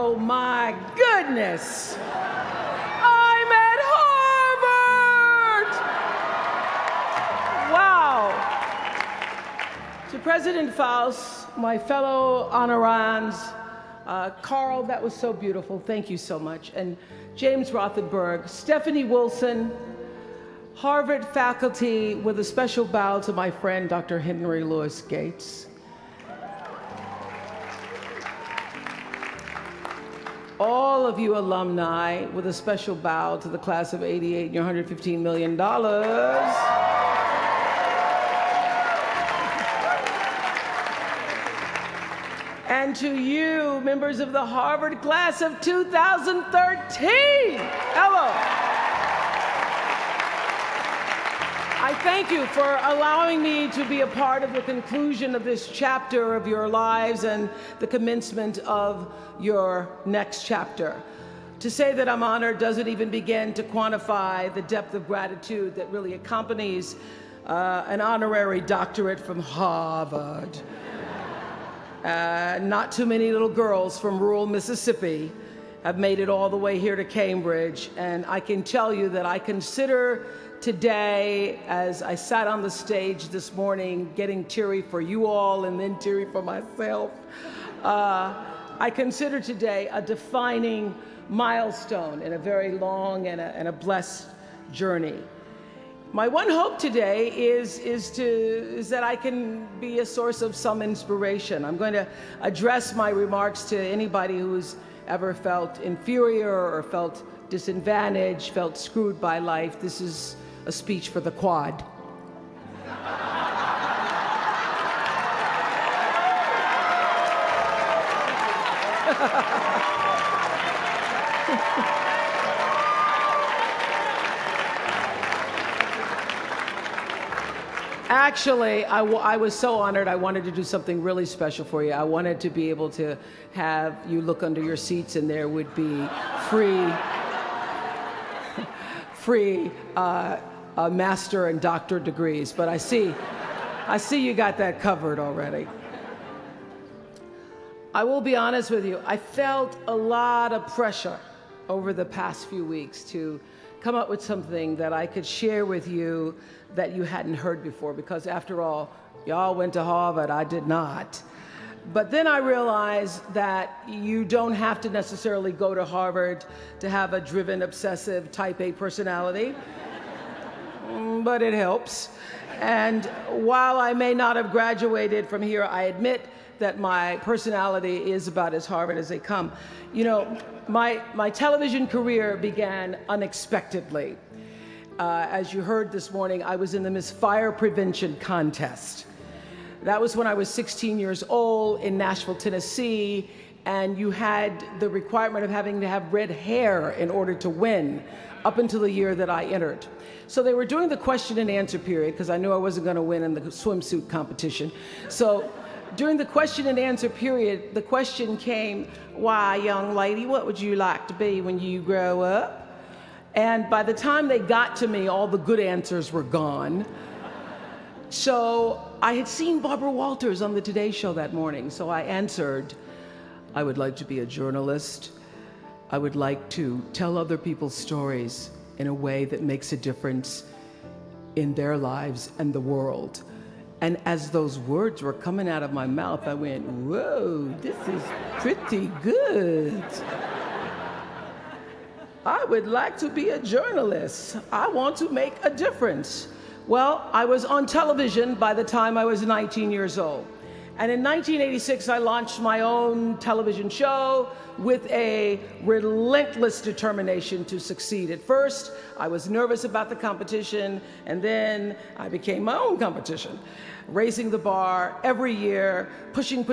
Oh my goodness! I'm at Harvard! Wow! To President Faust, my fellow honorands, Carl, that was so beautiful. Thank you so much. And James Rothenberg, Stephanie Wilson, Harvard faculty, with a special bow to my friend, Dr. Henry Louis Gates. All of you alumni, with a special bow to the class of '88 and your $115 million. And to you, members of the Harvard class of 2013, hello. I thank you for allowing me to be a part of the conclusion of this chapter of your lives and the commencement of your next chapter. To say that I'm honored doesn't even begin to quantify the depth of gratitude that really accompanies an honorary doctorate from Harvard. Not too many little girls from rural Mississippi have made it all the way here to Cambridge, and I can tell you that I consider today, as I sat on the stage this morning getting teary for you all and then teary for myself, I consider today a defining milestone in a very long and a blessed journey. My one hope today is that I can be a source of some inspiration. I'm going to address my remarks to anybody who's ever felt inferior or felt disadvantaged, felt screwed by life. This is a speech for the quad. Actually, I was so honored. I wanted to do something really special for you. I wanted to be able to have you look under your seats and there would be free master and doctorate degrees. But I see you got that covered already. I will be honest with you. I felt a lot of pressure over the past few weeks to come up with something that I could share with you that you hadn't heard before, because after all, y'all went to Harvard, I did not. But then I realized that you don't have to necessarily go to Harvard to have a driven, obsessive, type A personality, but it helps. And while I may not have graduated from here, I admit that my personality is about as Harvard as they come. You know, my television career began unexpectedly. As you heard this morning, I was in the Miss Fire Prevention contest. That was when I was 16 years old in Nashville, Tennessee, and you had the requirement of having to have red hair in order to win, up until the year that I entered. So they were doing the question and answer period, because I knew I wasn't going to win in the swimsuit competition. So during the question and answer period, the question came, "Why, young lady, what would you like to be when you grow up?" And by the time they got to me, all the good answers were gone. So I had seen Barbara Walters on the Today Show that morning, so I answered, "I would like to be a journalist. I would like to tell other people's stories in a way that makes a difference in their lives and the world." And as those words were coming out of my mouth, I went, "Whoa, this is pretty good. I would like to be a journalist. I want to make a difference." Well, I was on television by the time I was 19 years old. And in 1986, I launched my own television show with a relentless determination to succeed. At first, I was nervous about the competition, and then I became my own competition, raising the bar every year, pushing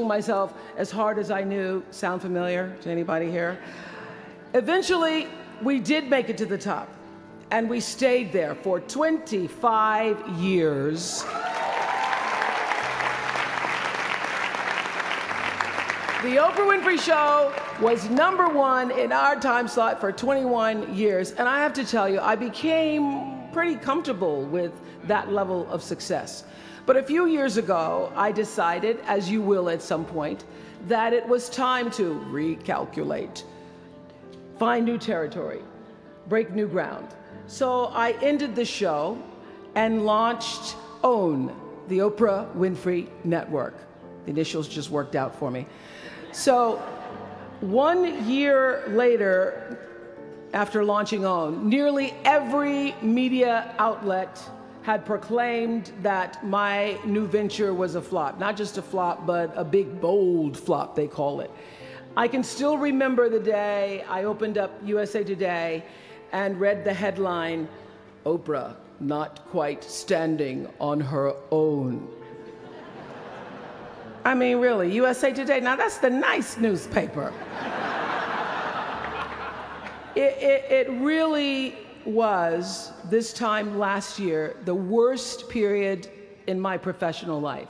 myself as hard as I knew. Sound familiar to anybody here? Eventually, we did make it to the top, and we stayed there for 25 years. The Oprah Winfrey Show was #1 in our time slot for 21 years, and I have to tell you, I became pretty comfortable with that level of success. But a few years ago, I decided, as you will at some point, that it was time to recalculate, find new territory, break new ground. So I ended the show and launched OWN, the Oprah Winfrey Network. The initials just worked out for me. So 1 year later, after launching OWN, nearly every media outlet had proclaimed that my new venture was a flop. Not just a flop, but a big, bold flop, they call it. I can still remember the day I opened up USA Today and read the headline, "Oprah not quite standing on her own." I mean, really, USA Today, now that's the nice newspaper. It really was, this time last year, the worst period in my professional life.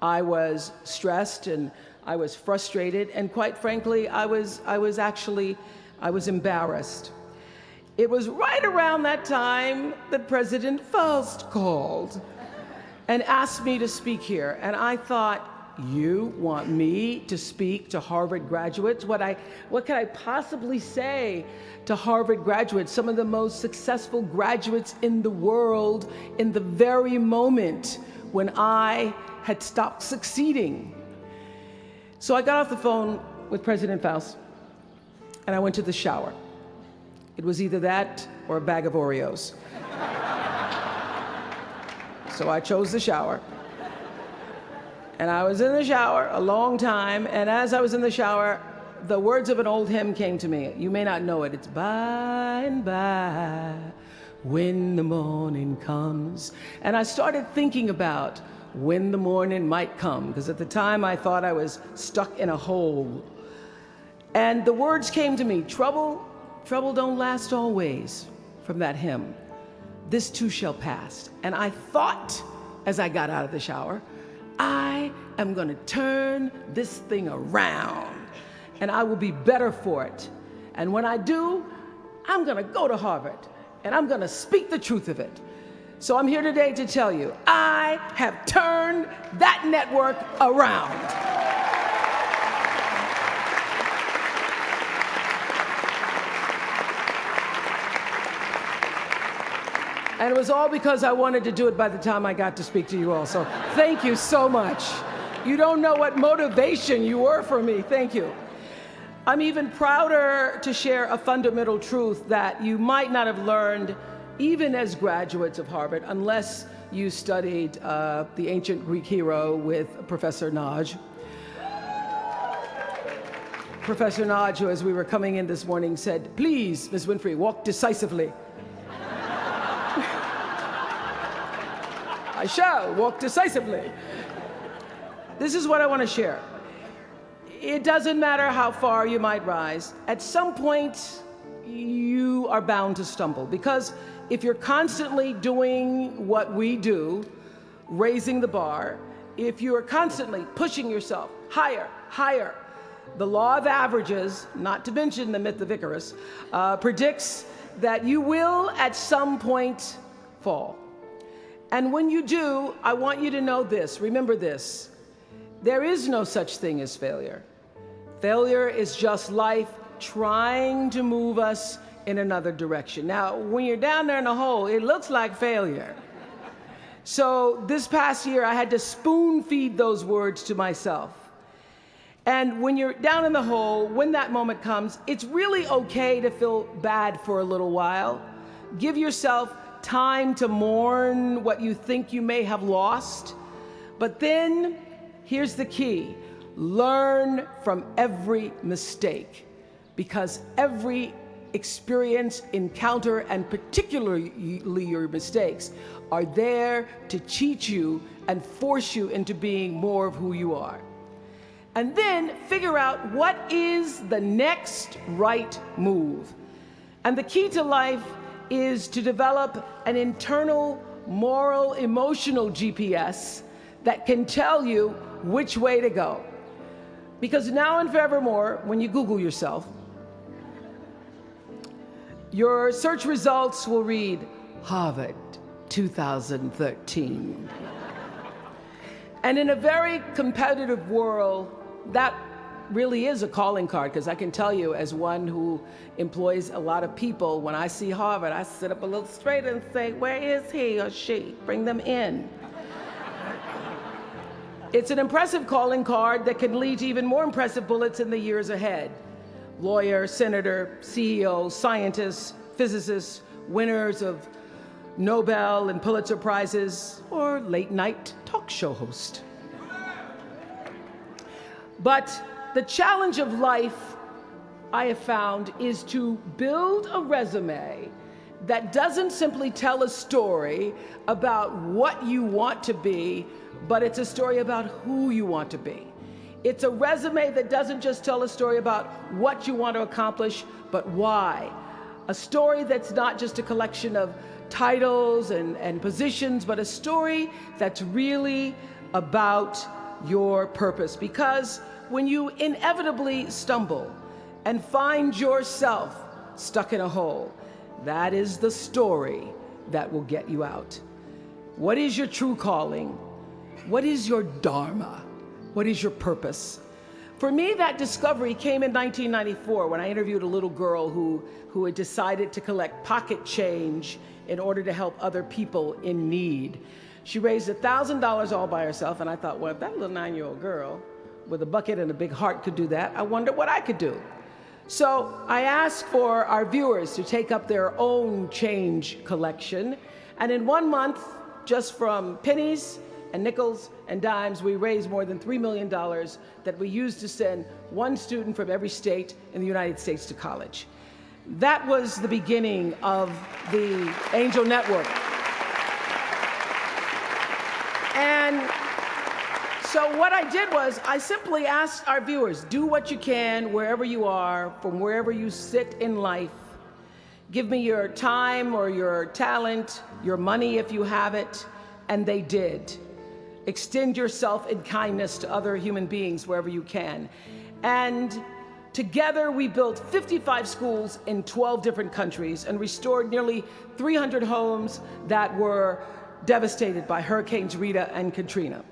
I was stressed and I was frustrated, and quite frankly, I was embarrassed. It was right around that time that President Faust called and asked me to speak here, and I thought, you want me to speak to Harvard graduates? What could I possibly say to Harvard graduates, some of the most successful graduates in the world, in the very moment when I had stopped succeeding? So I got off the phone with President Faust and I went to the shower. It was either that or a bag of Oreos. So I chose the shower. And I was in the shower a long time, and as I was in the shower, the words of an old hymn came to me. You may not know it. It's by and by, when the morning comes. And I started thinking about when the morning might come, because at the time I thought I was stuck in a hole. And the words came to me, trouble don't last always, from that hymn. This too shall pass. And I thought, as I got out of the shower, I am going to turn this thing around, and I will be better for it. And when I do, I'm going to go to Harvard, and I'm going to speak the truth of it. So I'm here today to tell you, I have turned that network around. And it was all because I wanted to do it by the time I got to speak to you all. So thank you so much. You don't know what motivation you were for me. Thank you. I'm even prouder to share a fundamental truth that you might not have learned even as graduates of Harvard, unless you studied the ancient Greek hero with Professor Naj. Professor Naj, who as we were coming in this morning said, "Please, Ms. Winfrey, walk decisively." I shall walk decisively. This is what I want to share. It doesn't matter how far you might rise. At some point, you are bound to stumble, because if you're constantly doing what we do, raising the bar, if you are constantly pushing yourself higher, higher, the law of averages, not to mention the myth of Icarus, predicts that you will at some point fall. And when you do, I want you to know this, remember this, there is no such thing as failure. Failure is just life trying to move us in another direction. Now, when you're down there in a hole, it looks like failure. So this past year, I had to spoon feed those words to myself. And when you're down in the hole, when that moment comes, it's really okay to feel bad for a little while. Give yourself time to mourn what you think you may have lost. But then, here's the key. Learn from every mistake, because every experience, encounter, and particularly your mistakes are there to teach you and force you into being more of who you are. And then figure out what is the next right move. And the key to life is to develop an internal, moral, emotional GPS that can tell you which way to go. Because now and forevermore, when you Google yourself, your search results will read, Harvard 2013. And in a very competitive world, that really is a calling card, because I can tell you, as one who employs a lot of people, when I see Harvard, I sit up a little straighter and say, where is he or she? Bring them in. It's an impressive calling card that can lead to even more impressive bullets in the years ahead. Lawyer, senator, CEO, scientists, physicists, winners of Nobel and Pulitzer Prizes, or late-night talk show host. But the challenge of life, I have found, is to build a resume that doesn't simply tell a story about what you want to be, but it's a story about who you want to be. It's a resume that doesn't just tell a story about what you want to accomplish, but why. A story that's not just a collection of titles and positions, but a story that's really about your purpose. Because when you inevitably stumble and find yourself stuck in a hole, that is the story that will get you out. What is your true calling? What is your dharma? What is your purpose? For me, that discovery came in 1994 when I interviewed a little girl who had decided to collect pocket change in order to help other people in need. She raised $1,000 all by herself, and I thought, well, if that little 9-year-old girl with a bucket and a big heart could do that, I wonder what I could do. So I asked for our viewers to take up their own change collection, and in 1 month, just from pennies and nickels and dimes, we raised more than $3 million that we used to send one student from every state in the United States to college. That was the beginning of the Angel Network. And so what I did was I simply asked our viewers, do what you can wherever you are, from wherever you sit in life. Give me your time or your talent, your money if you have it, and they did. Extend yourself in kindness to other human beings wherever you can. And together we built 55 schools in 12 different countries and restored nearly 300 homes that were devastated by Hurricanes Rita and Katrina.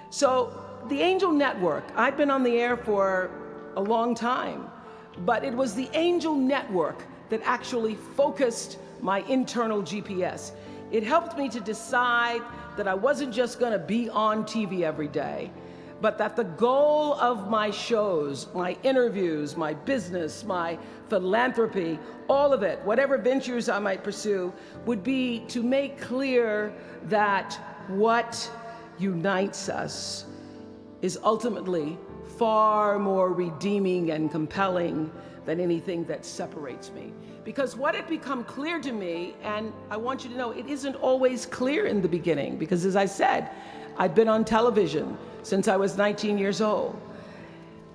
So the Angel Network, I've been on the air for a long time, but it was the Angel Network that actually focused my internal GPS. It helped me to decide that I wasn't just gonna be on TV every day, but that the goal of my shows, my interviews, my business, my philanthropy, all of it, whatever ventures I might pursue, would be to make clear that what unites us is ultimately far more redeeming and compelling than anything that separates me. Because what had become clear to me, and I want you to know, it isn't always clear in the beginning, because as I said, I'd been on television since I was 19 years old.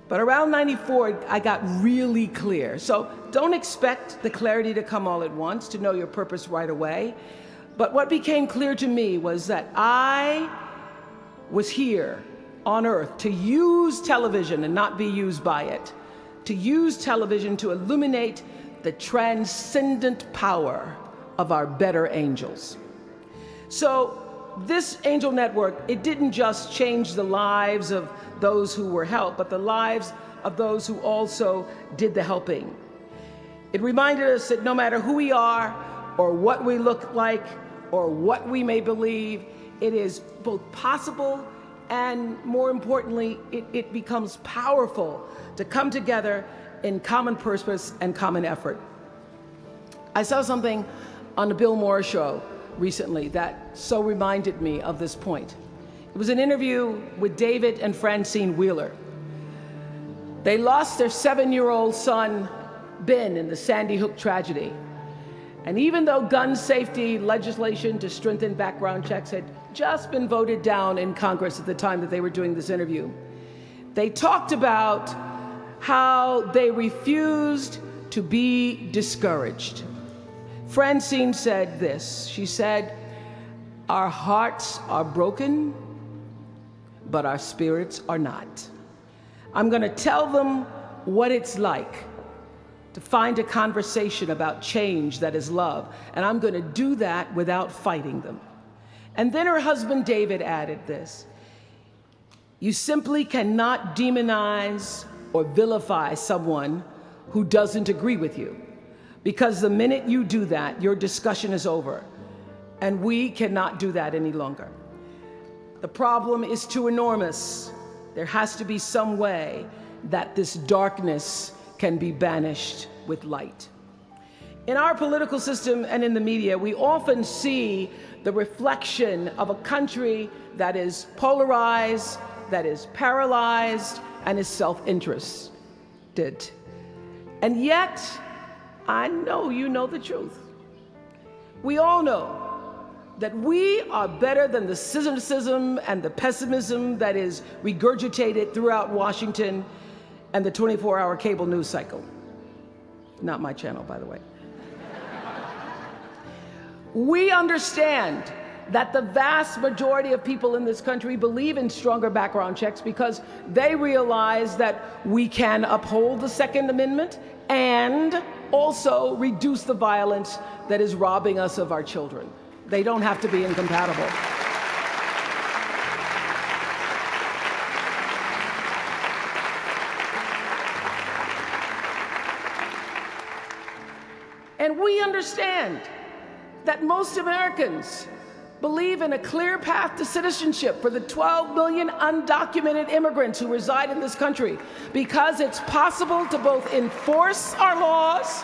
But around 94, I got really clear. So don't expect the clarity to come all at once, to know your purpose right away. But what became clear to me was that I was here on earth to use television and not be used by it, to use television to illuminate the transcendent power of our better angels. So this Angel Network, it didn't just change the lives of those who were helped, but the lives of those who also did the helping. It reminded us that no matter who we are, or what we look like, or what we may believe, it is both possible and, more importantly, it becomes powerful to come together in common purpose and common effort. I saw something on the Bill Maher show recently that so reminded me of this point. It was an interview with David and Francine Wheeler. They lost their 7-year-old son, Ben, in the Sandy Hook tragedy. And even though gun safety legislation to strengthen background checks had just been voted down in Congress at the time that they were doing this interview, they talked about how they refused to be discouraged. Francine said this. She said, "Our hearts are broken, but our spirits are not. I'm going to tell them what it's like to find a conversation about change that is love, and I'm going to do that without fighting them." And then her husband David added this: "You simply cannot demonize or vilify someone who doesn't agree with you. Because the minute you do that, your discussion is over. And we cannot do that any longer. The problem is too enormous. There has to be some way that this darkness can be banished with light. In our political system and in the media, we often see the reflection of a country that is polarized, that is paralyzed, and is self-interested. And yet, I know you know the truth. We all know that we are better than the cynicism and the pessimism that is regurgitated throughout Washington and the 24-hour cable news cycle. Not my channel, by the way. We understand that the vast majority of people in this country believe in stronger background checks because they realize that we can uphold the Second Amendment and also reduce the violence that is robbing us of our children. They don't have to be incompatible. And we understand that most Americans believe in a clear path to citizenship for the 12 million undocumented immigrants who reside in this country, because it's possible to both enforce our laws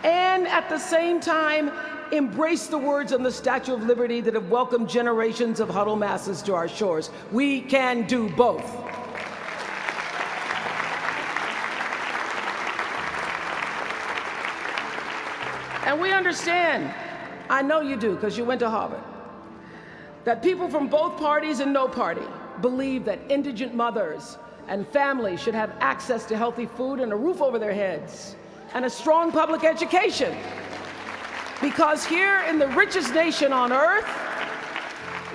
and at the same time embrace the words on the Statue of Liberty that have welcomed generations of huddled masses to our shores. We can do both. And we understand, I know you do because you went to Harvard, that people from both parties and no party believe that indigent mothers and families should have access to healthy food and a roof over their heads and a strong public education. Because here in the richest nation on earth,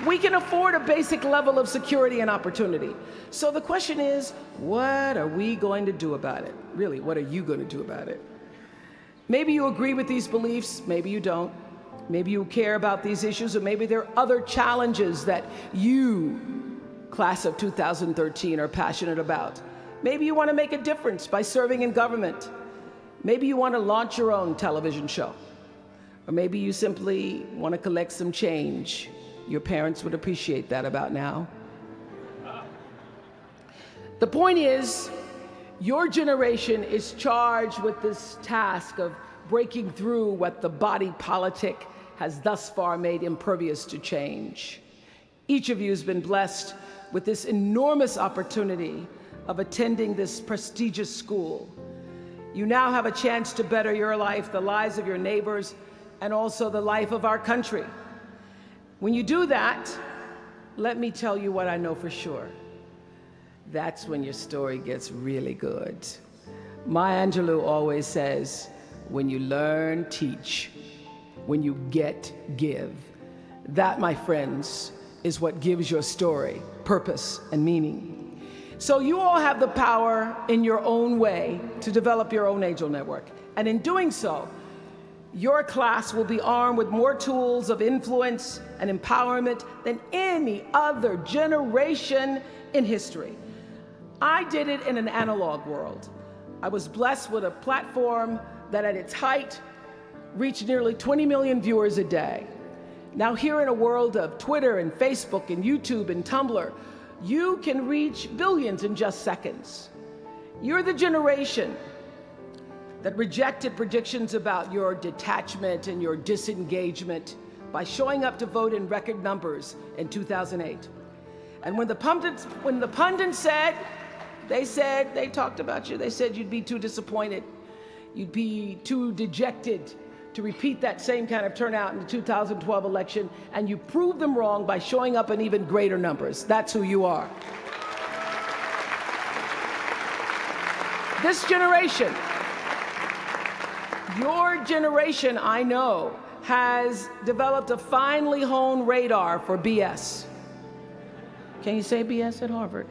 we can afford a basic level of security and opportunity. So the question is, what are we going to do about it? Really, what are you going to do about it? Maybe you agree with these beliefs, maybe you don't. Maybe you care about these issues, or maybe there are other challenges that you, class of 2013, are passionate about. Maybe you want to make a difference by serving in government. Maybe you want to launch your own television show. Or maybe you simply want to collect some change. Your parents would appreciate that about now. The point is, your generation is charged with this task of breaking through what the body politic has thus far made impervious to change. Each of you has been blessed with this enormous opportunity of attending this prestigious school. You now have a chance to better your life, the lives of your neighbors, and also the life of our country. When you do that, let me tell you what I know for sure. That's when your story gets really good. Maya Angelou always says, when you learn, teach. When you get, give. That, my friends, is what gives your story purpose and meaning. So you all have the power in your own way to develop your own angel network. And in doing so, your class will be armed with more tools of influence and empowerment than any other generation in history. I did it in an analog world. I was blessed with a platform that at its height reached nearly 20 million viewers a day. Now here in a world of Twitter and Facebook and YouTube and Tumblr, you can reach billions in just seconds. You're the generation that rejected predictions about your detachment and your disengagement by showing up to vote in record numbers in 2008. And when the pundits said, they talked about you. They said you'd be too disappointed. You'd be too dejected to repeat that same kind of turnout in the 2012 election. And you proved them wrong by showing up in even greater numbers. That's who you are. This generation, your generation, I know, has developed a finely honed radar for BS. Can you say BS at Harvard?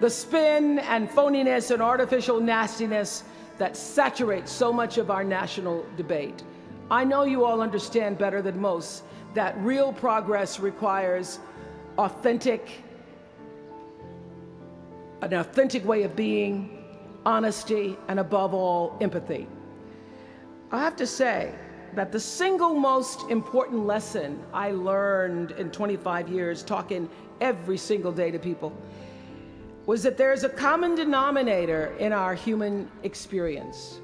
The spin and phoniness and artificial nastiness that saturates so much of our national debate. I know you all understand better than most that real progress requires authentic an authentic way of being, honesty, and above all, empathy. I have to say that the single most important lesson I learned in 25 years talking every single day to people was that there's a common denominator in our human experience.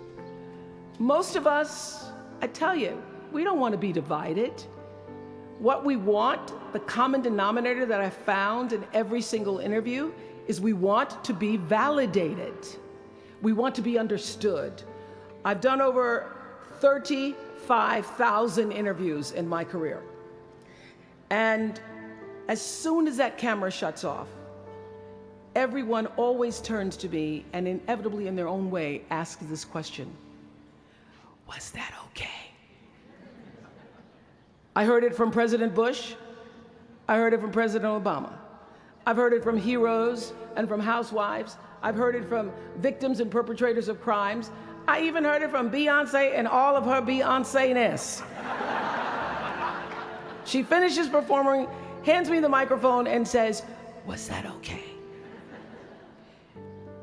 Most of us, I tell you, we don't want to be divided. What we want, the common denominator that I found in every single interview, is we want to be validated. We want to be understood. I've done over 35,000 interviews in my career. And as soon as that camera shuts off, everyone always turns to me and inevitably in their own way asks this question: was that okay? I heard it from President Bush. I heard it from President Obama. I've heard it from heroes and from housewives. I've heard it from victims and perpetrators of crimes. I even heard it from Beyonce and all of her Beyonce-ness. She finishes performing, hands me the microphone and says, was that okay?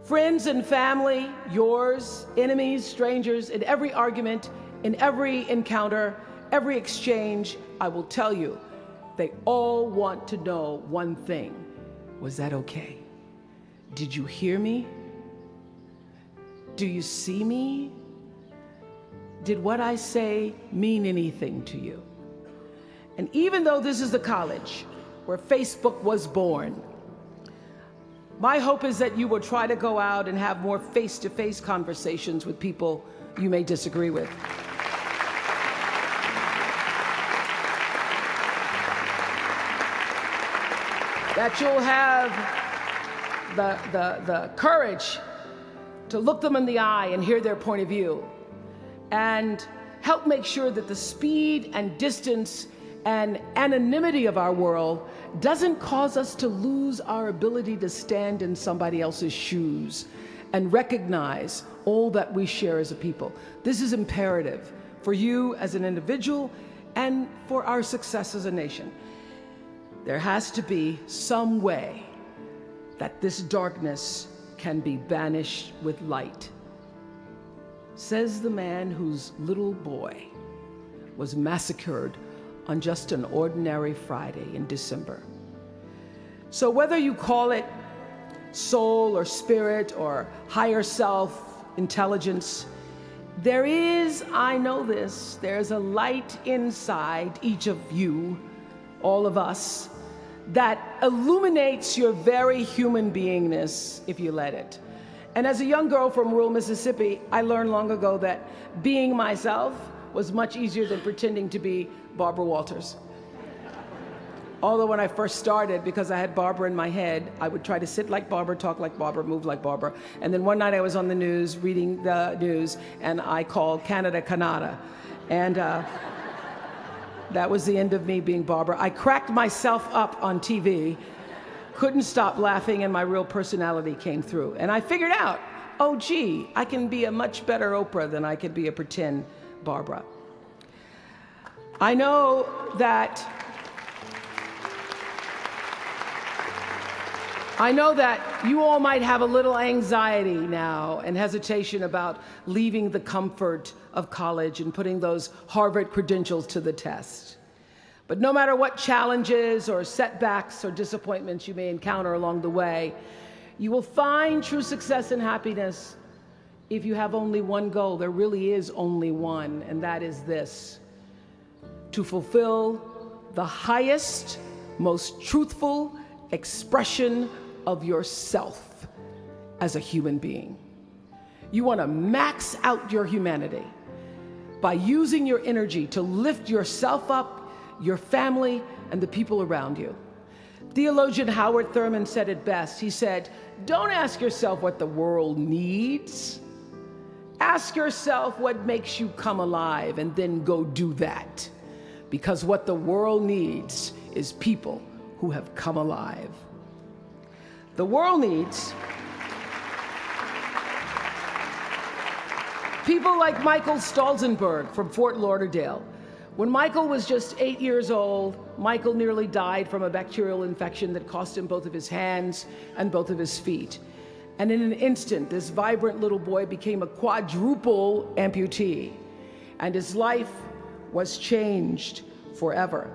Friends and family, yours, enemies, strangers, in every argument, in every encounter, every exchange, I will tell you, they all want to know one thing: was that okay? Did you hear me? Do you see me? Did what I say mean anything to you? And even though this is the college where Facebook was born, my hope is that you will try to go out and have more face-to-face conversations with people you may disagree with. That you'll have the courage to look them in the eye and hear their point of view, and help make sure that the speed and distance and anonymity of our world doesn't cause us to lose our ability to stand in somebody else's shoes and recognize all that we share as a people. This is imperative for you as an individual and for our success as a nation. There has to be some way that this darkness can be banished with light, says the man whose little boy was massacred on just an ordinary Friday in December. So whether you call it soul or spirit or higher self, intelligence, there is, I know this, there's a light inside each of you, all of us, that illuminates your very human beingness if you let it. And as a young girl from rural Mississippi, I learned long ago that being myself was much easier than pretending to be Barbara Walters. Although when I first started, because I had Barbara in my head, I would try to sit like Barbara, talk like Barbara, move like Barbara. And then one night I was on the news, reading the news, and I called Canada Canada. And that was the end of me being Barbara. I cracked myself up on TV, couldn't stop laughing, and my real personality came through. And I figured out, oh gee, I can be a much better Oprah than I could be a pretend Barbara. I know that you all might have a little anxiety now and hesitation about leaving the comfort of college and putting those Harvard credentials to the test. But no matter what challenges or setbacks or disappointments you may encounter along the way, you will find true success and happiness if you have only one goal. There really is only one, and that is this: to fulfill the highest, most truthful expression of yourself as a human being. You want to max out your humanity by using your energy to lift yourself up, your family, and the people around you. Theologian Howard Thurman said it best. He said, don't ask yourself what the world needs. Ask yourself what makes you come alive, and then go do that. Because what the world needs is people who have come alive. The world needs people like Michael Stolzenberg from Fort Lauderdale. When Michael was just 8 years old, Michael nearly died from a bacterial infection that cost him both of his hands and both of his feet. And in an instant, this vibrant little boy became a quadruple amputee, and his life was changed forever.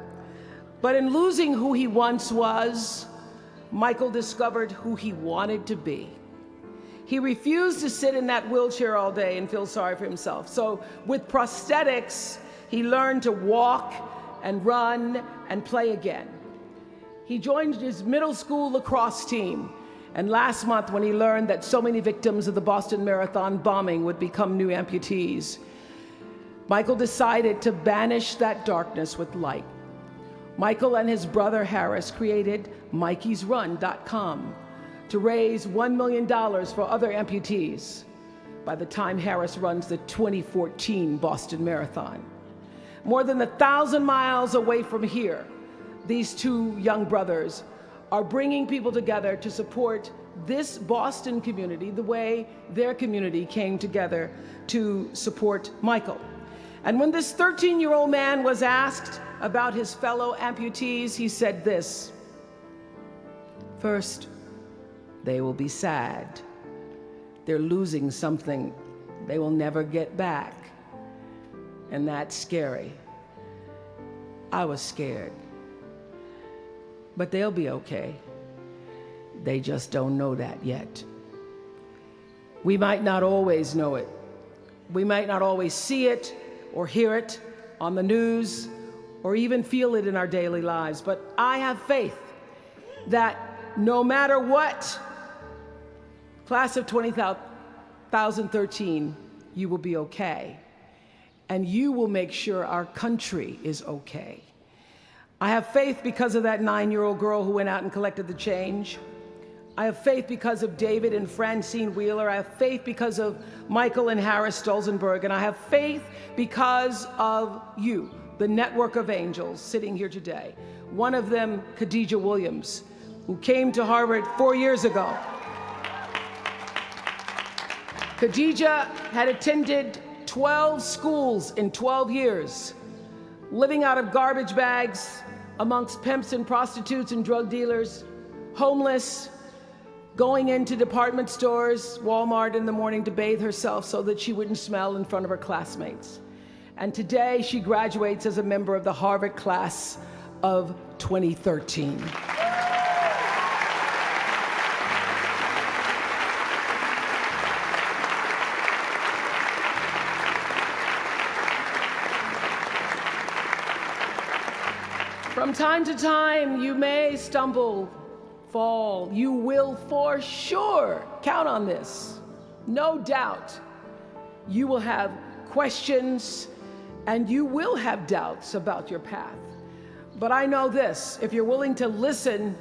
But in losing who he once was, Michael discovered who he wanted to be. He refused to sit in that wheelchair all day and feel sorry for himself. So with prosthetics, he learned to walk and run and play again. He joined his middle school lacrosse team. And last month, when he learned that so many victims of the Boston Marathon bombing would become new amputees, Michael decided to banish that darkness with light. Michael and his brother Harris created MikeysRun.com to raise $1 million for other amputees by the time Harris runs the 2014 Boston Marathon. More than 1,000 miles away from here, these two young brothers are bringing people together to support this Boston community the way their community came together to support Michael. And when this 13-year-old man was asked about his fellow amputees, he said this: first, they will be sad. They're losing something they will never get back. And that's scary. I was scared. But they'll be okay. They just don't know that yet. We might not always know it. We might not always see it or hear it on the news or even feel it in our daily lives. But I have faith that no matter what, class of 2013, you will be okay. And you will make sure our country is okay. I have faith because of that 9-year-old girl who went out and collected the change. I have faith because of David and Francine Wheeler. I have faith because of Michael and Harris Stolzenberg. And I have faith because of you, the network of angels sitting here today. One of them, Khadijah Williams, who came to Harvard 4 years ago. Khadijah had attended 12 schools in 12 years, living out of garbage bags amongst pimps and prostitutes and drug dealers, homeless, going into department stores, Walmart in the morning to bathe herself so that she wouldn't smell in front of her classmates. And today she graduates as a member of the Harvard class of 2013. From time to time, you may stumble, fall. You will for sure count on this. No doubt. You will have questions and you will have doubts about your path. But I know this: if you're willing to listen,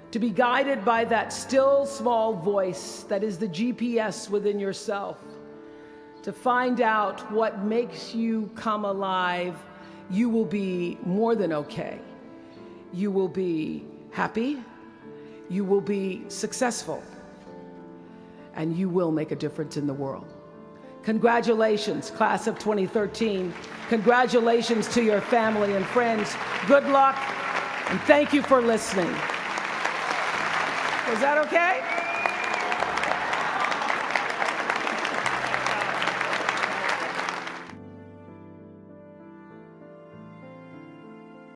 to be guided by that still small voice that is the GPS within yourself, to find out what makes you come alive, you will be more than okay. You will be happy, you will be successful, and you will make a difference in the world. Congratulations, class of 2013. Congratulations to your family and friends. Good luck, and thank you for listening. Was that okay?